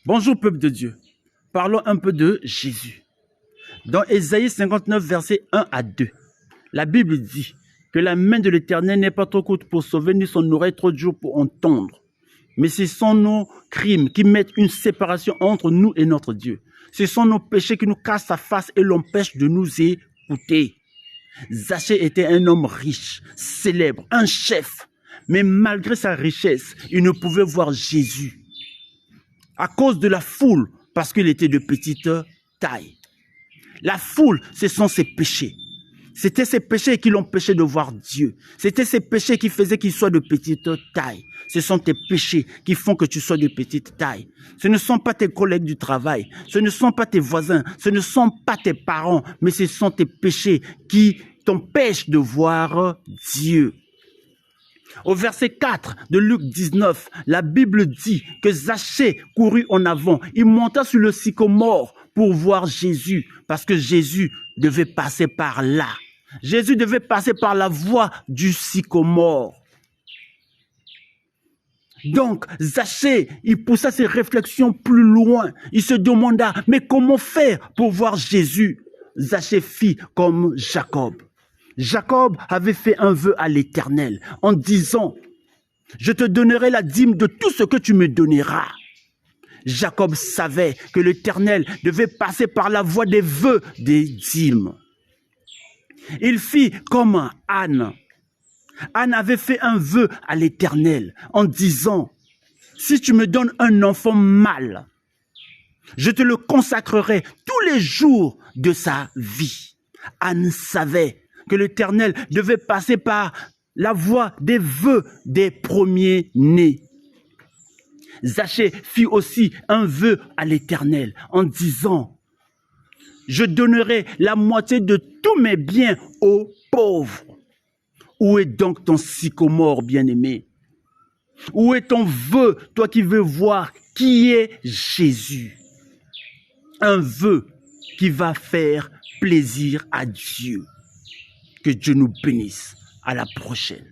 Bonjour peuple de Dieu, parlons un peu de Jésus. Dans Ésaïe 59, versets 1 à 2, la Bible dit que la main de l'Éternel n'est pas trop courte pour sauver, ni son oreille trop dure pour entendre. Mais ce sont nos crimes qui mettent une séparation entre nous et notre Dieu. Ce sont nos péchés qui nous cassent la face et l'empêchent de nous écouter. Zachée était un homme riche, célèbre, un chef. Mais malgré sa richesse, il ne pouvait voir Jésus. À cause de la foule, parce qu'il était de petite taille. La foule, ce sont ses péchés. C'était ses péchés qui l'empêchaient de voir Dieu. C'était ses péchés qui faisaient qu'il soit de petite taille. Ce sont tes péchés qui font que tu sois de petite taille. Ce ne sont pas tes collègues du travail. Ce ne sont pas tes voisins. Ce ne sont pas tes parents. Mais ce sont tes péchés qui t'empêchent de voir Dieu. Au verset 4 de Luc 19, la Bible dit que Zachée courut en avant. Il monta sur le sycomore pour voir Jésus, parce que Jésus devait passer par là. Jésus devait passer par la voie du sycomore. Donc, Zachée, il poussa ses réflexions plus loin. Il se demanda, mais comment faire pour voir Jésus? Zachée fit comme Jacob. Jacob avait fait un vœu à l'Éternel en disant, « Je te donnerai la dîme de tout ce que tu me donneras. » Jacob savait que l'Éternel devait passer par la voie des vœux des dîmes. Il fit comme Anne. Anne avait fait un vœu à l'Éternel en disant, « Si tu me donnes un enfant mâle, je te le consacrerai tous les jours de sa vie. » Anne savait que l'Éternel devait passer par la voie des vœux des premiers-nés. Zachée fit aussi un vœu à l'Éternel en disant, « Je donnerai la moitié de tous mes biens aux pauvres. » Où est donc ton sycomore bien-aimé? Où est ton vœu, toi qui veux voir qui est Jésus? Un vœu qui va faire plaisir à Dieu. Que Dieu nous bénisse. À la prochaine.